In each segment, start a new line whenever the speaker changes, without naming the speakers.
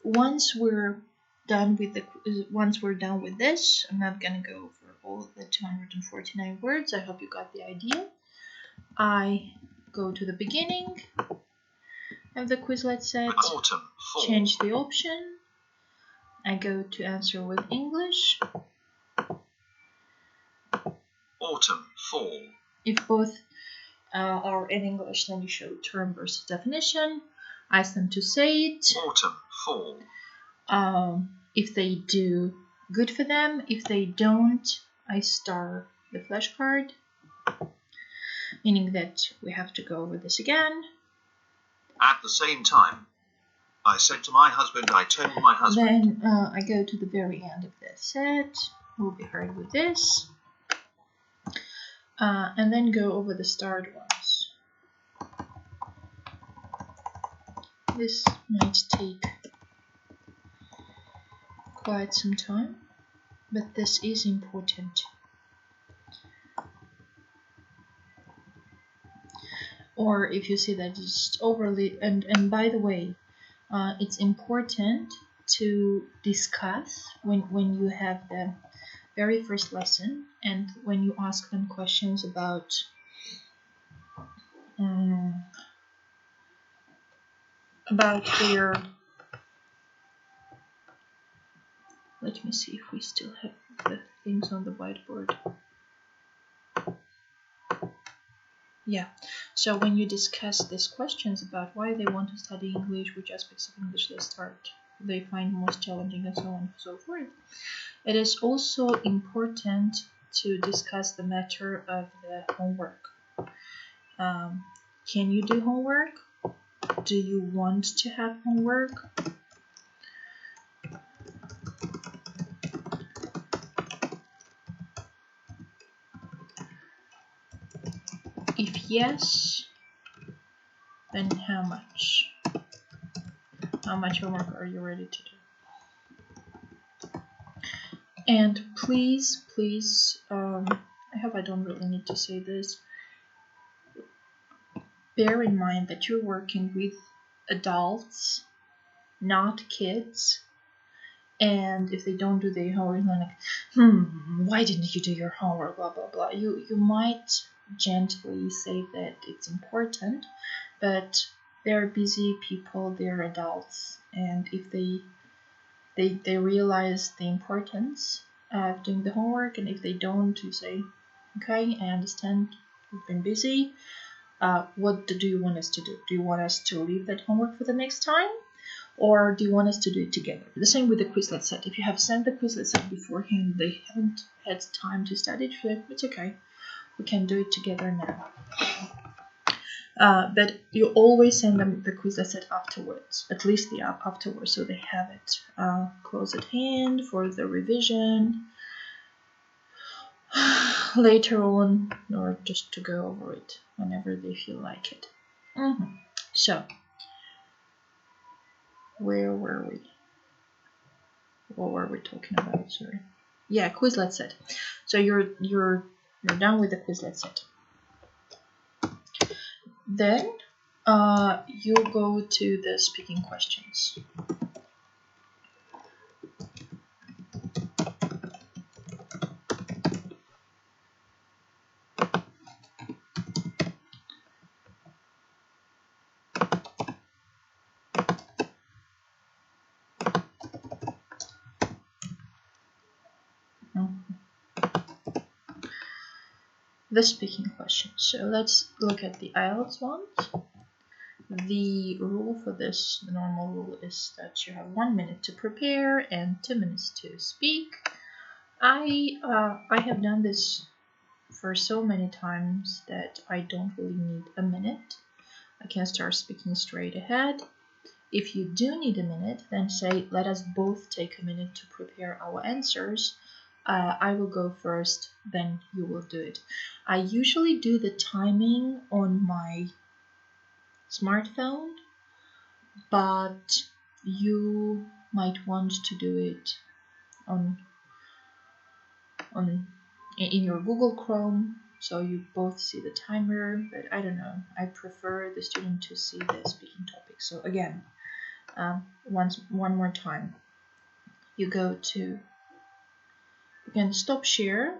once we're done with this, I'm not gonna go over all the 249 words. I hope you got the idea. I go to the beginning of the Quizlet set,
autumn, fall.
change the option. I go to answer with English.
Autumn, fall.
If both are in English, then you show term versus definition. Ask them to say it.
Autumn, fall.
If they do, good for them. If they don't, I star the flashcard, meaning that we have to go over this again.
At the same time, I said to my husband, I told my husband.
Then I go to the very end of the set. We'll be heard with this. And then go over the starred ones. This might take quite some time, but this is important. Or if you see that it's overly, and by the way, it's important to discuss when you have the very first lesson and when you ask them questions about their, let me see if we still have the things on the whiteboard. Yeah, so when you discuss these questions about why they want to study English, which aspects of English they find most challenging, and so on and so forth, it is also important to discuss the matter of the homework. Can you do homework? Do you want to have homework? If yes, then how much? How much homework are you ready to do? And please, I hope I don't really need to say this, bear in mind that you're working with adults, not kids. And if they don't do their homework, like, why didn't you do your homework, blah, blah, blah. You might gently say that it's important, but they're busy people, they're adults, and if they realize the importance of doing the homework, and if they don't, you say, okay, I understand you've been busy. What do you want us to do? Do you want us to leave that homework for the next time? Or do you want us to do it together? The same with the Quizlet set. If you have sent the Quizlet set beforehand, they haven't had time to study it, it's okay. We can do it together now. But you always send them the Quizlet set afterwards, at least the app afterwards, so they have it close at hand for the revision later on, or just to go over it whenever they feel like it. So, where were we? What were we talking about? Sorry. Yeah, Quizlet set. So you're done with the Quizlet set. Then you go to the speaking questions. The speaking questions. So let's look at the IELTS ones. The rule for this, the normal rule, is that you have 1 minute to prepare and 2 minutes to speak. I have done this for so many times that I don't really need a minute. I can start speaking straight ahead. If you do need a minute, then say, let us both take a minute to prepare our answers. I will go first, then you will do it. I usually do the timing on my smartphone, but you might want to do it in your Google Chrome, so you both see the timer. But I don't know, I prefer the student to see the speaking topic. So again, one more time. You can stop share.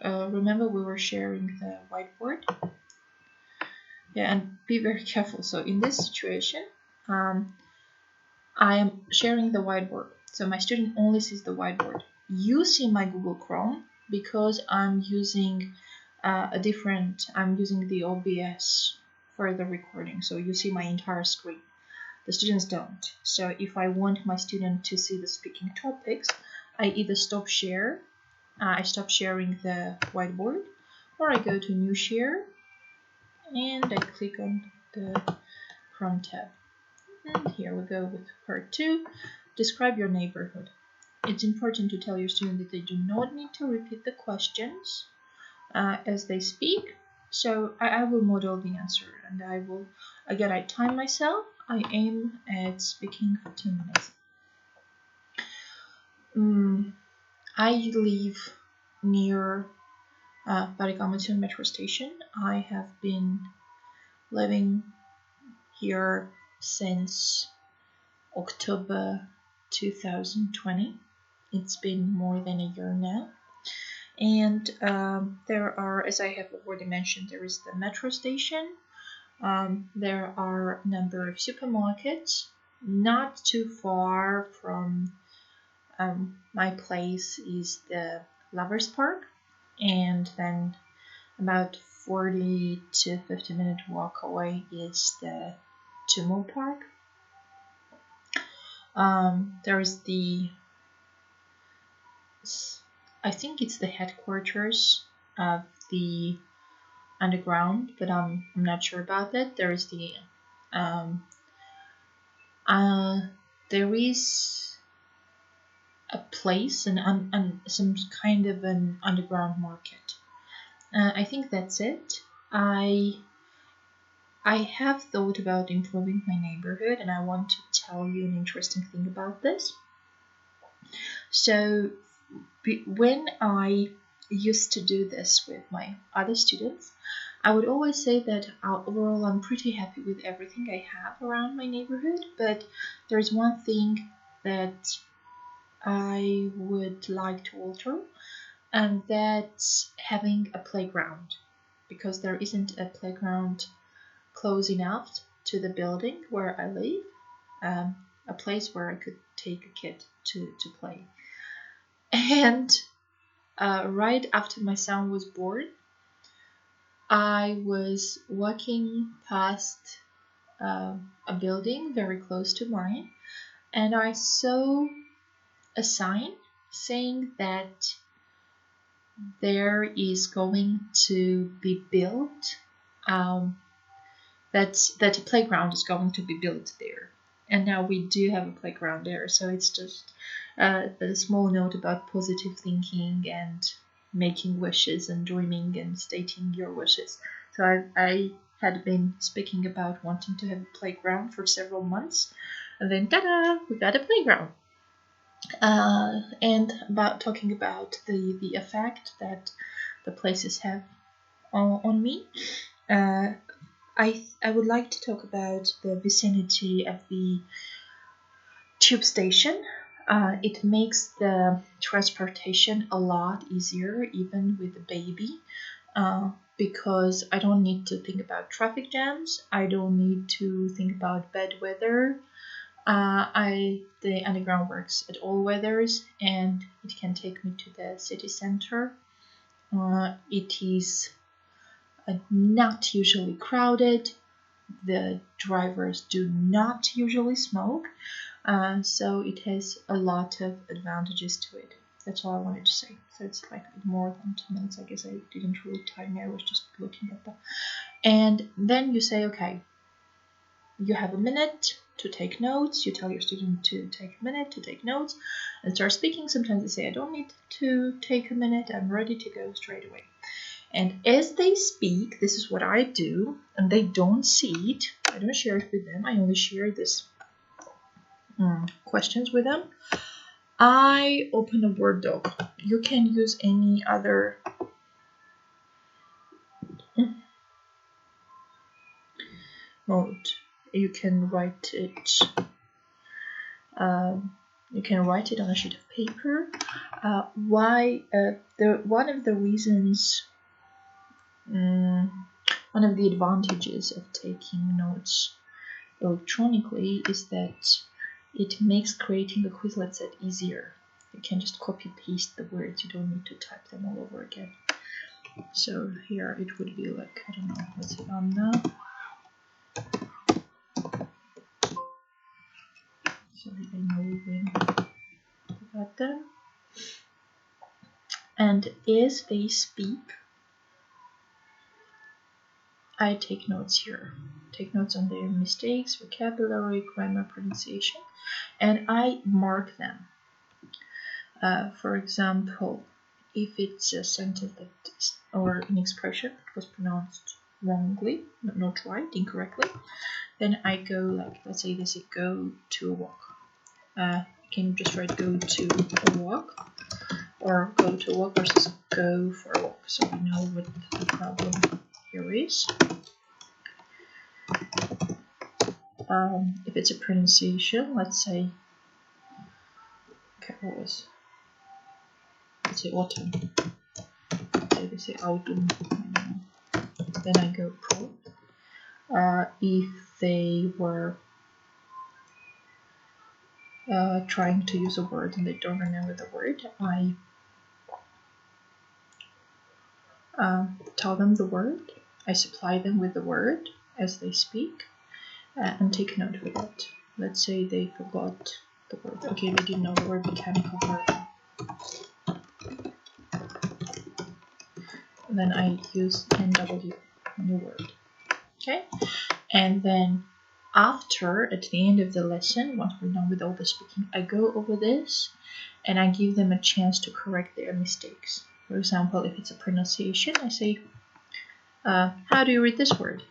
Remember we were sharing the whiteboard. Yeah, and be very careful. So in this situation, I am sharing the whiteboard. So my student only sees the whiteboard. You see my Google Chrome because I'm using I'm using the OBS for the recording. So you see my entire screen. The students don't. So if I want my student to see the speaking topics, I either stop share, I stop sharing the whiteboard, or I go to new share and I click on the Chrome tab. And here we go with part 2. Describe your neighborhood. It's important to tell your student that they do not need to repeat the questions as they speak. So I will model the answer, and I time myself. I aim at speaking for 2 minutes. I live near Barikamatu metro station. I have been living here since October 2020. It's been more than a year now. And there are, as I have already mentioned, there is the metro station. There are a number of supermarkets. Not too far from my place is the Lovers Park, and then about 40 to 50 minute walk away is the Tumul Park. There is I think it's the headquarters of the underground, but I'm not sure about that. There is there is a place and some kind of an underground market. I think that's it. I have thought about improving my neighborhood, and I want to tell you an interesting thing about this. So when I used to do this with my other students, I would always say that overall I'm pretty happy with everything I have around my neighborhood, but there's one thing that I would like to alter, and that's having a playground, because there isn't a playground close enough to the building where I live, a place where I could take a kid to play. And right after my son was born, I was walking past a building very close to mine, and I saw a sign saying that there is going to be built, that a playground is going to be built there. And now we do have a playground there, so it's just a small note about positive thinking and making wishes and dreaming and stating your wishes. So I had been speaking about wanting to have a playground for several months, and then ta-da, we got a playground. And about talking about the effect that the places have on me, I would like to talk about the vicinity of the tube station. It makes the transportation a lot easier, even with the baby, because I don't need to think about traffic jams. I don't need to think about bad weather. The underground works at all weathers, and it can take me to the city center. It is not usually crowded. The drivers do not usually smoke, so it has a lot of advantages to it. That's all I wanted to say. So it's like more than 2 minutes. I guess I didn't really time me. I was just looking at that. And then you say, okay, you have a minute to take notes. You tell your student to take a minute to take notes and start speaking. Sometimes they say, I don't need to take a minute. I'm ready to go straight away. And as they speak, this is what I do, and they don't see it. I don't share it with them. I only share this questions with them. I open a Word doc. You can use any other mode. You can write it You can write it on a sheet of paper. One of the reasons, one of the advantages of taking notes electronically is that it makes creating a Quizlet set easier. You can just copy paste the words, you don't need to type them all over again. So here it would be like, I don't know, let's say Anna. Sorry, I know when I got them. And as they speak, I take notes here. Take notes on their mistakes, vocabulary, grammar, pronunciation, and I mark them. For example, if it's a sentence that is, or an expression that was pronounced wrongly, not right, incorrectly, then I go like, let's say they say go to a walk. You can just write go to a walk, or go to a walk versus go for a walk, so we know what the problem here is. If it's a pronunciation, let's say, okay, what was, let's say autumn. Let's say they say autumn. Then I go pro. If they were trying to use a word and they don't remember the word, I tell them the word. I supply them with the word as they speak, and take a note of that. Let's say they forgot the word. Okay, they didn't know the word mechanical verb. And then I use NW, new word. Okay, and then after, at the end of the lesson, once we're done with all the speaking, I go over this and I give them a chance to correct their mistakes. For example, if it's a pronunciation, I say, how do you read this word?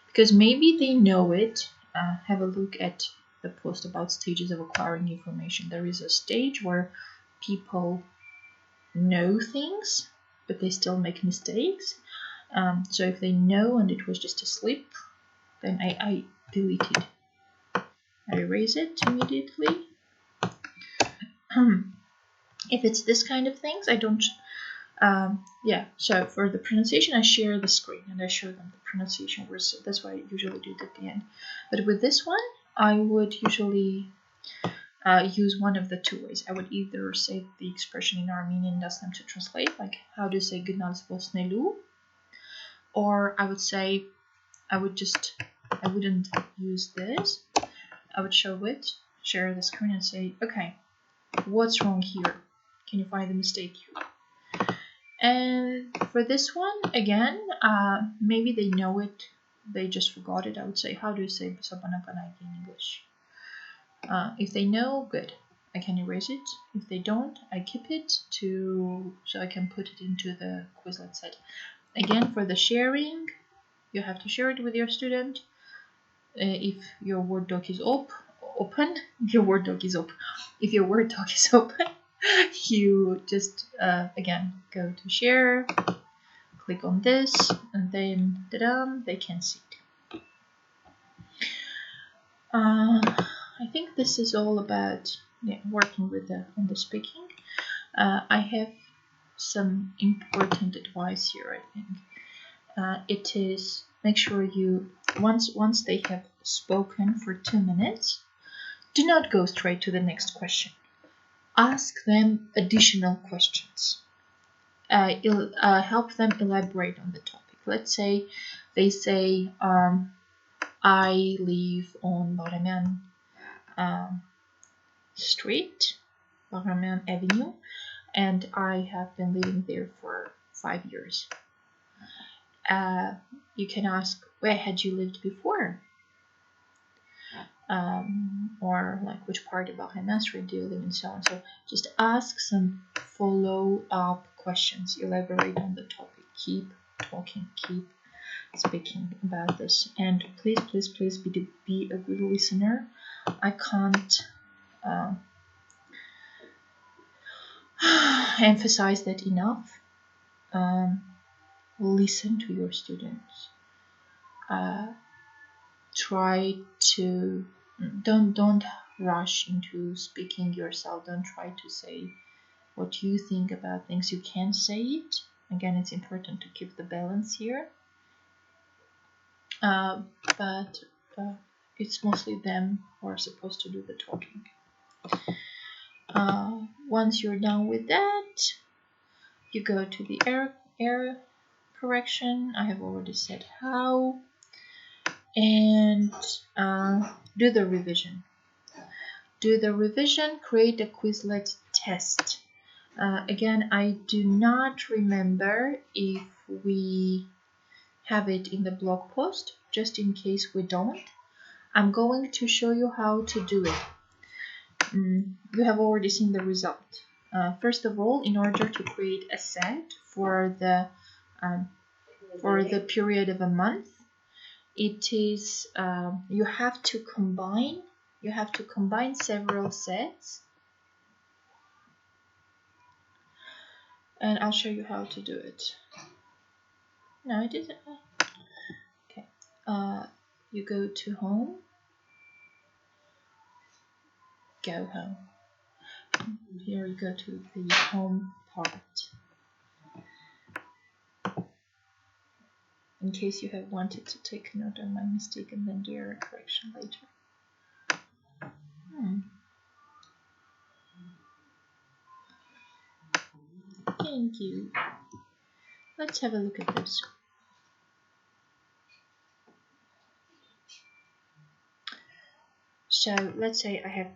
Because maybe they know it. Have a look at the post about stages of acquiring information. There is a stage where people know things, but they still make mistakes. So if they know and it was just a slip, then I delete it. I erase it immediately. If it's this kind of things, I don't. So for the pronunciation, I share the screen and I show them the pronunciation words. So that's why I usually do it at the end. But with this one, I would usually use one of the two ways. I would either say the expression in Armenian and ask them to translate, like how do you say "Gnas vosnelu," or I would say, I wouldn't use this. I would show it, share the screen, and say, okay, what's wrong here? Can you find the mistake here? And for this one, again, maybe they know it, they just forgot it. I would say, how do you say "Sabanakanagi" in English? If they know, good, I can erase it. If they don't, I keep it so I can put it into the Quizlet set. Again, for the sharing, you have to share it with your student. If your Word doc is open, your Word doc is open. If your Word doc is open, you just again go to share, click on this, and then they can see it. I think this is all about working with on the speaking. I have some important advice here. I think it is, make sure you once they have spoken for 2 minutes, do not go straight to the next question. Ask them additional questions. Help them elaborate on the topic. Let's say they say, I live on Bahraman Street, Bahraman Avenue, and I have been living there for 5 years. You can ask, where had you lived before? Or like, which part of Bahraman Street do you live in, so on. So just ask some follow-up questions, elaborate on the topic, keep talking, keep speaking about this, and please be a good listener. I can't emphasize that enough. Listen to your students. Try to don't rush into speaking yourself. Don't try to say what you think about things. You can say it. Again, it's important to keep the balance here. But it's mostly them who are supposed to do the talking. Once you're done with that, you go to the error correction. I have already said how. And do the revision. Do the revision, create a Quizlet test. Again, I do not remember if we have it in the blog post, just in case we don't. I'm going to show you how to do it. You have already seen the result. First of all, in order to create a set for the period of a month, it is you have to combine several sets, and I'll show you how to do it. No, it isn't. Okay. You go to home. Go home. Here you go to the home part. In case you have wanted to take note of my mistake and then do error correction later. Thank you. Let's have a look at this. So let's say I have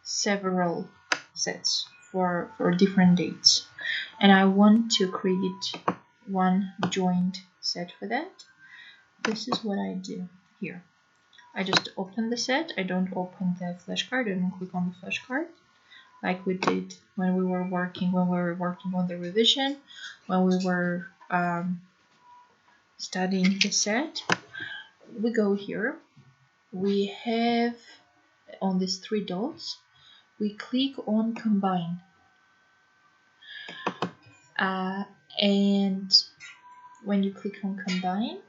several sets for different dates, and I want to create one joint set for that. This is what I do here. I just open the set. I don't open the flashcard. I don't click on the flashcard like we did when we were working on the revision, when we were studying the set. We go here. We have on these three dots. We click on combine, and when you click on combine,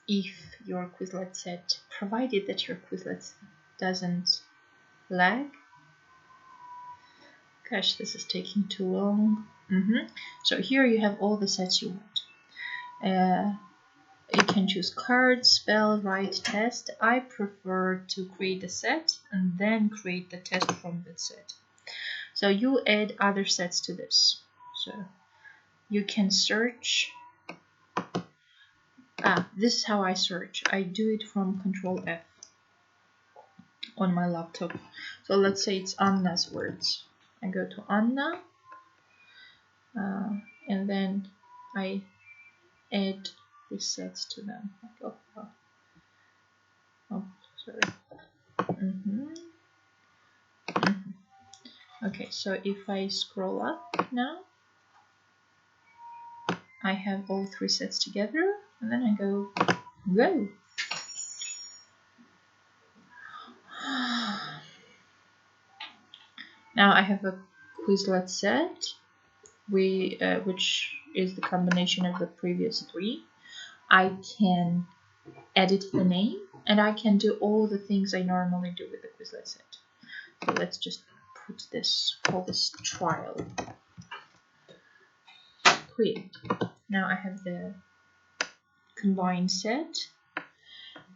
if your Quizlet set, provided that your Quizlet doesn't lag. Gosh, this is taking too long. So here you have all the sets you want. You can choose cards, spell, write, test. I prefer to create a set and then create the test from that set. So you add other sets to this. So you can search. This is how I search. I do it from Control F on my laptop. So let's say it's Anna's words. I go to Anna, and then I add the sets to them. Oh, sorry. Okay, so if I scroll up now, I have all three sets together, and then I go, whoa. Now I have a Quizlet set, which is the combination of the previous three. I can edit the name, and I can do all the things I normally do with the Quizlet set. So let's just put this, call this trial. Create. Now I have the combined set,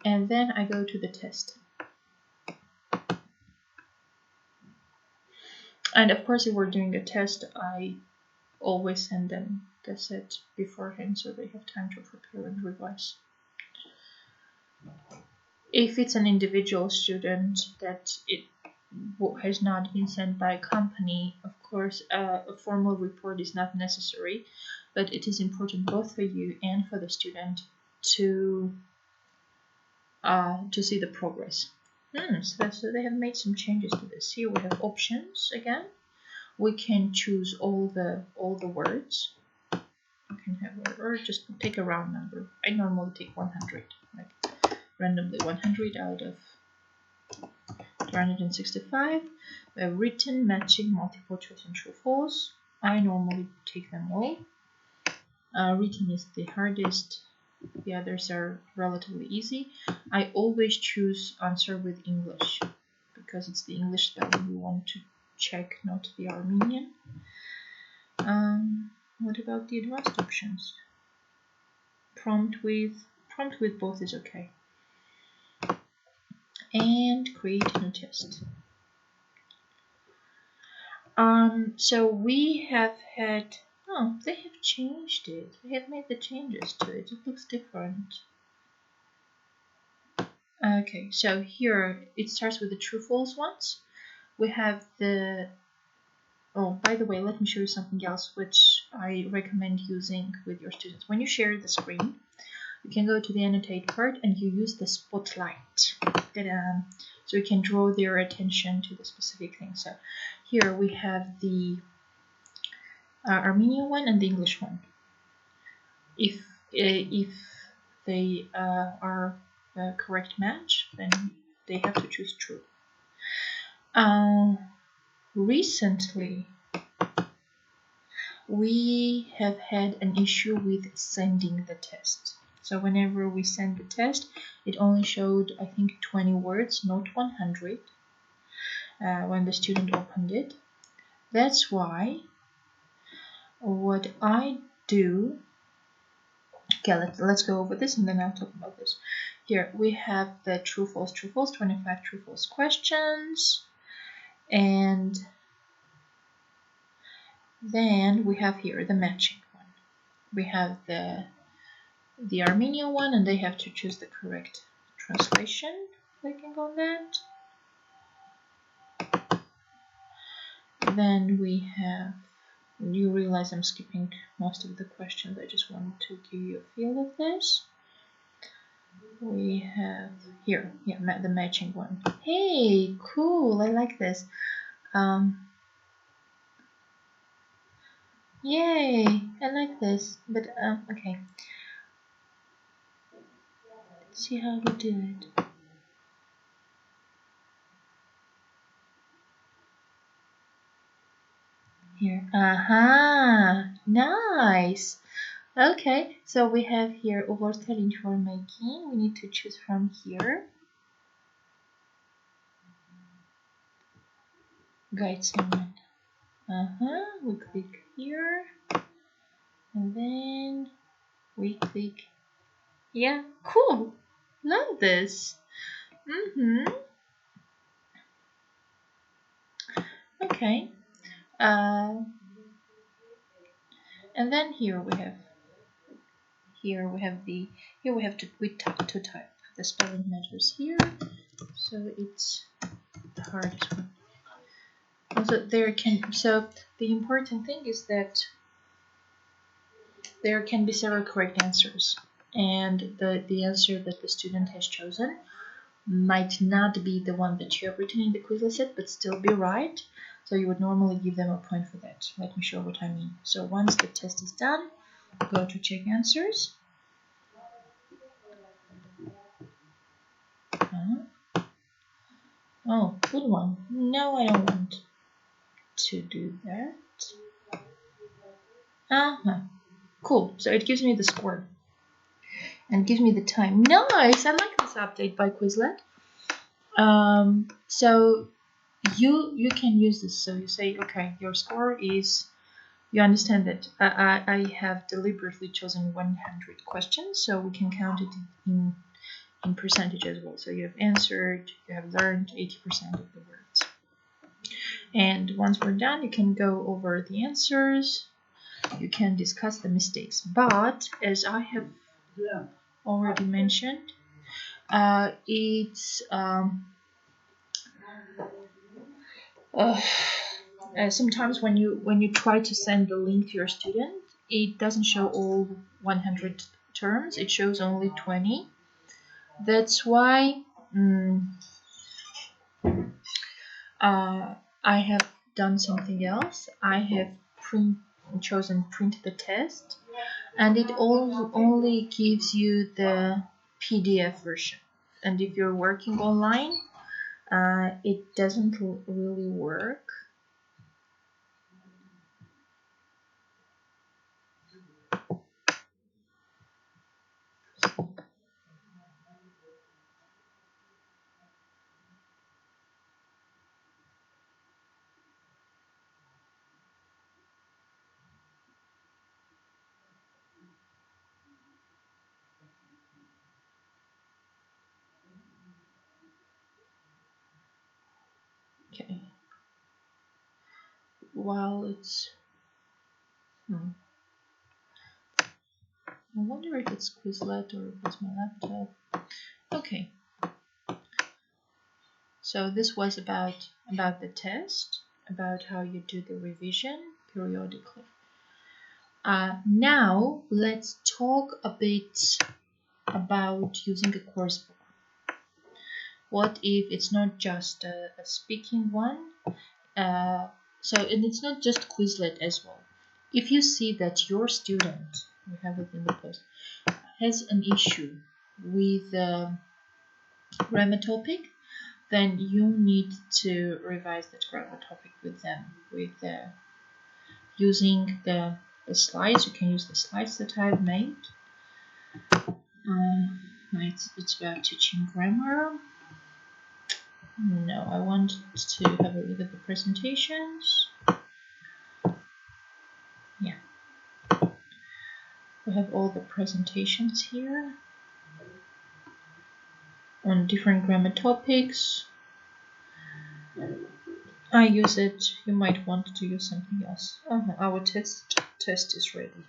and then I go to the test. And of course, if we're doing a test, I always send them the set beforehand so they have time to prepare and revise. If it's an individual student that it has not been sent by a company, of course, a formal report is not necessary, but it is important both for you and for the student to see the progress. So they have made some changes to this. Here we have options again. We can choose all the words. You can have, or just take a round number. I normally take 100, like randomly 100 out of 265. Written, matching, multiple choice, and true false. I normally take them all. Written is the hardest. The others are relatively easy. I always choose answer with English because it's the English spelling we want to check, not the Armenian. What about the advanced options? Prompt with both is okay. And create a new test. So we have had, oh, they have changed it. They have made the changes to it. It looks different. Okay, so here it starts with the true false ones. We have the, oh, by the way, let me show you something else which I recommend using with your students. When you share the screen, you can go to the annotate part and you use the spotlight. So you can draw their attention to the specific thing. So here we have the Armenian one and the English one. If they are a correct match, then they have to choose true. Recently, we have had an issue with sending the test. So whenever we send the test, it only showed, I think, 20 words, not 100, when the student opened it. That's why what I do, okay, let's go over this and then I'll talk about this. Here we have the true false, 25 true false questions, and then we have here the matching one. We have the Armenian one, and they have to choose the correct translation. Clicking on that. Then we have, you realize I'm skipping most of the questions. I just wanted to give you a feel of this. We have here, yeah, the matching one. Hey, cool, I like this. Yay, I like this, but okay. Let's see how we do it. Here, nice. Okay, so we have here overtelling for making. We need to choose from here. Guide someone. We click here, and then we click. Yeah, cool. Love this. Okay. And then here we have to type. The spelling matters here, so it's the hardest one. Also, the important thing is that there can be several correct answers, and the answer that the student has chosen might not be the one that you have written in the Quizlet set, but still be right. So you would normally give them a point for that. Let me show what I mean. So once the test is done, go to check answers. Oh, good one. No, I don't want to do that. Cool. So it gives me the score and gives me the time. Nice. I like this update by Quizlet. So you can use this. So you say, okay, your score is. You understand that I have deliberately chosen 100 questions, so we can count it in percentage as well. So you have answered, you have learned 80% of the words. And once we're done, you can go over the answers. You can discuss the mistakes. But as I have already mentioned, it's sometimes when you try to send the link to your student, it doesn't show all 100 terms. It shows only 20. That's why I have done something else. I have chosen print the test, and it only gives you the PDF version. And if you're working online, it doesn't really work. Okay. While it's... I wonder if it's Quizlet or if it's my laptop. Okay. So this was about the test, about how you do the revision periodically. Now let's talk a bit about using a course book. What if it's not just a speaking one? And it's not just Quizlet as well. If you see that your student, we have it in the post, has an issue with grammar topic, then you need to revise that grammar topic with them, with using the slides. You can use the slides that I've made. It's about teaching grammar. No, I want to have a look at the presentations. Yeah. We have all the presentations here on different grammar topics. I use it. You might want to use something else. Our test is ready.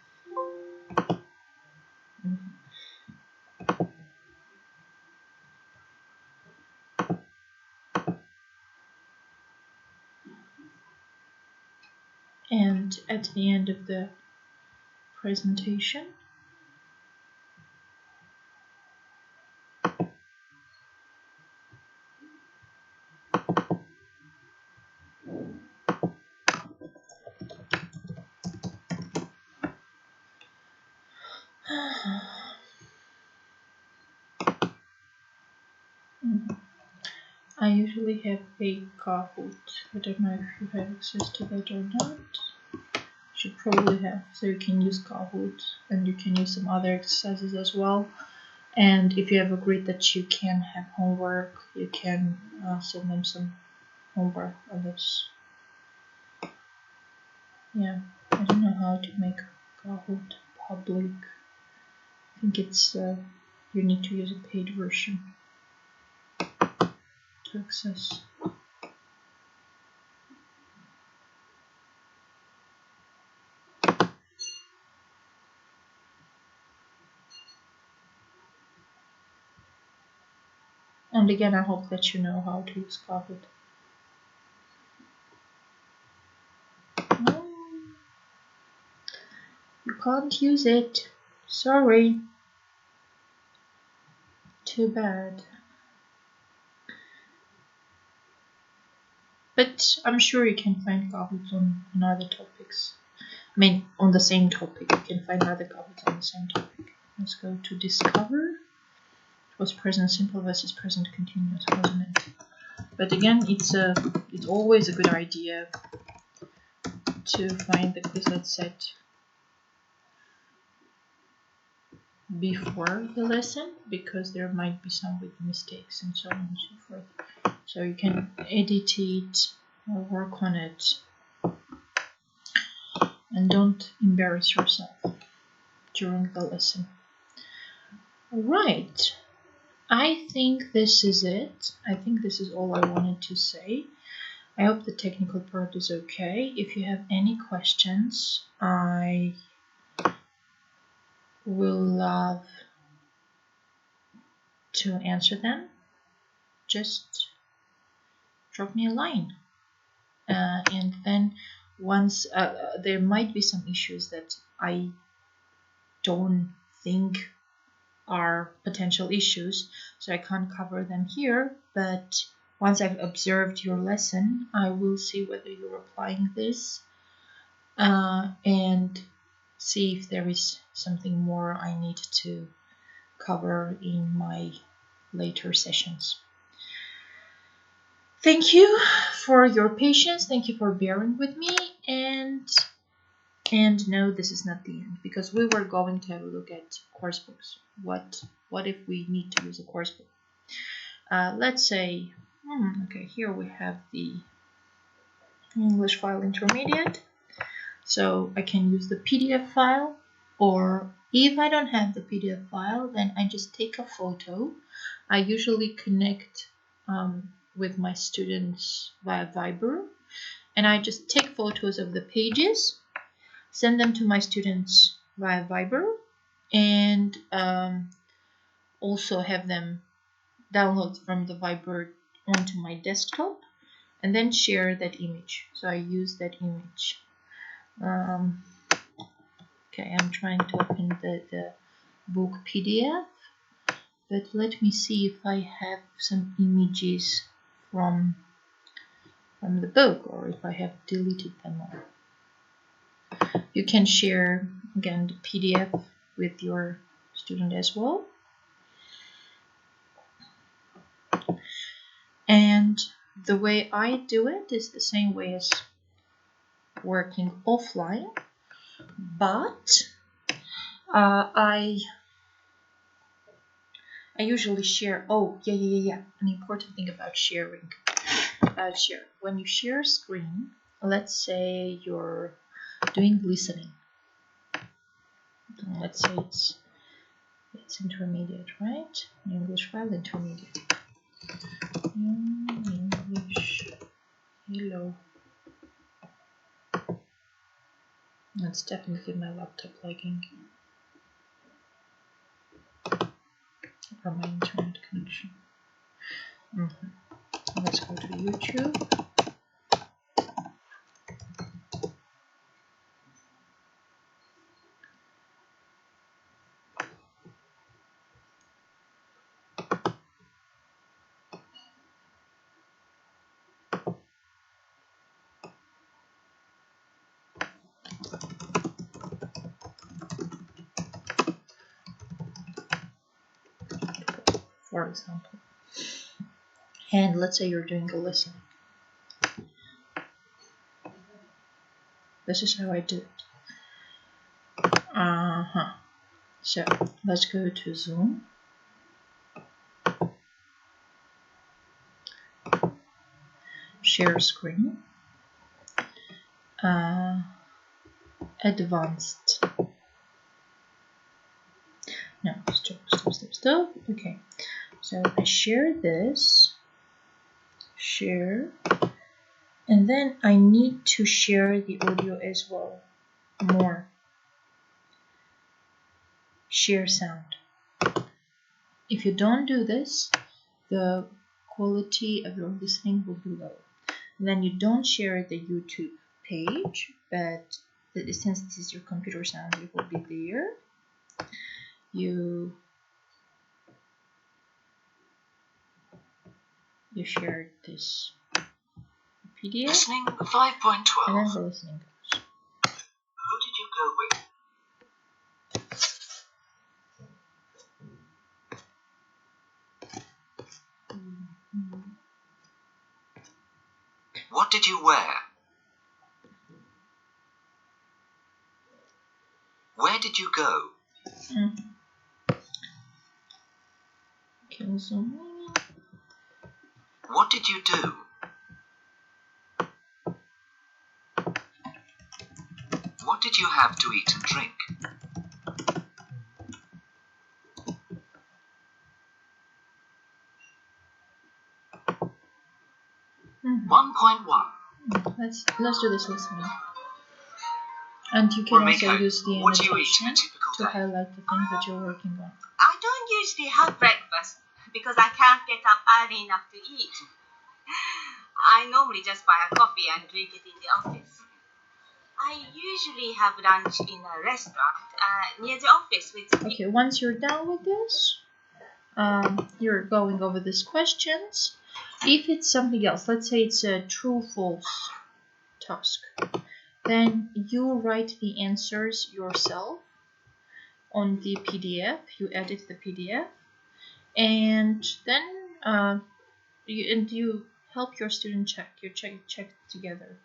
And at the end of the presentation, I usually have a Kahoot. I don't know if you have access to that or not. Should probably have. So you can use Kahoot and you can use some other exercises as well. And if you have agreed that you can have homework, you can send them some homework on this. Yeah, I don't know how to make Kahoot public. I think it's you need to use a paid version to access. And again, I hope that you know how to use Kahoot. You can't use it. Sorry. Too bad. But I'm sure you can find Kahoots on other topics. I mean, on the same topic. You can find other Kahoots on the same topic. Let's go to Discover. It was present simple versus present continuous, wasn't it? But again, it's always a good idea to find the Quizlet set before the lesson, because there might be some with mistakes and so on and so forth. So you can edit it or work on it, and don't embarrass yourself during the lesson. Right, I think this is it. I think this is all I wanted to say. I hope the technical part is okay. If you have any questions, I will love to answer them. Just drop me a line. And then once there might be some issues that I don't think are potential issues, so I can't cover them here, but once I've observed your lesson, I will see whether you're applying this and see if there is something more I need to cover in my later sessions. Thank you for your patience. Thank you for bearing with me. And no, this is not the end, because we were going to have a look at course books. What if we need to use a course book? Let's say, okay, here we have the English file intermediate. So I can use the PDF file, or if I don't have the PDF file, then I just take a photo. I usually connect with my students via Viber, and I just take photos of the pages, send them to my students via Viber, and also have them download from the Viber onto my desktop, and then share that image. So I use that image. Okay, I'm trying to open the book PDF, but let me see if I have some images from the book, or if I have deleted them all. You can share again the PDF with your student as well. And the way I do it is the same way as working offline, but I usually share. Oh, yeah. An important thing about sharing. When you share a screen, let's say you're doing listening. Let's say it's intermediate, right? English file intermediate. English. Hello. That's definitely my laptop lagging. Or my internet connection. Let's go to YouTube. For example. And let's say you're doing a listening. This is how I do it. So let's go to Zoom. Share screen. Advanced. No, stop. Okay. So I share this. Share. And then I need to share the audio as well. More. Share sound. If you don't do this, the quality of your listening will be low. And then you don't share the YouTube page, but since this is your computer sound, it will be there. You share this PDF.
Listening 5.12.
And then the listening goes.
Who did you go with? What did you wear? Where did you go?
Okay, zoom in.
What did you do? What did you have to eat and drink?
Mm-hmm.
1.1.
Let's do this listening. And you can also use the annotation to highlight the things that you're working on.
I don't usually have breakfast because I can't get up early enough to eat. I normally just buy a coffee and drink it in the office. I usually have lunch in a restaurant near the office with...
Okay, once you're done with this, you're going over these questions. If it's something else, let's say it's a true-false task, then you write the answers yourself on the PDF. You edit the PDF, and then you help your student check. You check together.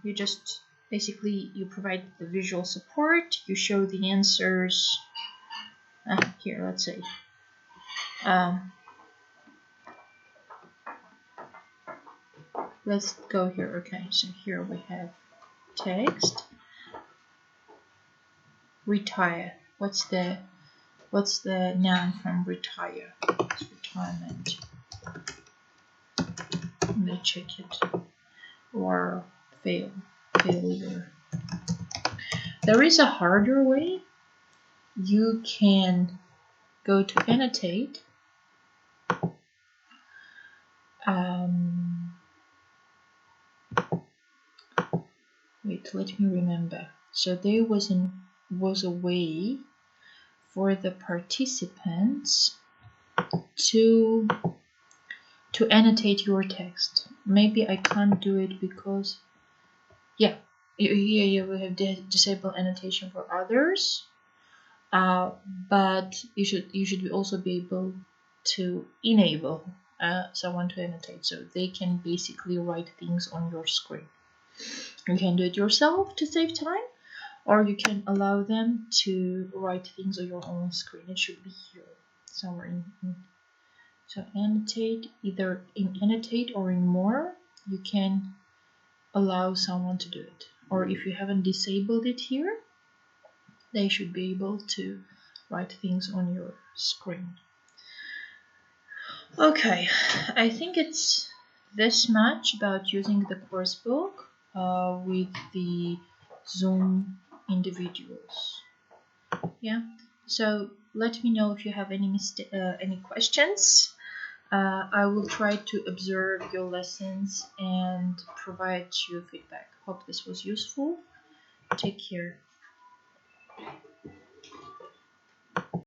You just basically you provide the visual support. You show the answers. Here, let's say. Let's go here. Okay, so here we have text. Retire. What's the noun from retire? It's retirement. Let me check it. Or failure. There is a harder way. You can go to annotate. Wait, let me remember. So there was a way for the participants to annotate your text. Maybe I can't do it because here we have disable annotation for others. But you should also be able to enable someone to annotate, so they can basically write things on your screen. You can do it yourself to save time, or you can allow them to write things on your own screen. It should be here somewhere so annotate, either in annotate or in more, you can allow someone to do it. Or if you haven't disabled it here, they should be able to write things on your screen. Okay, I think it's this much about using the course book with the Zoom individuals. Yeah, so let me know if you have any questions. I will try to observe your lessons and provide you feedback. Hope this was useful. Take care.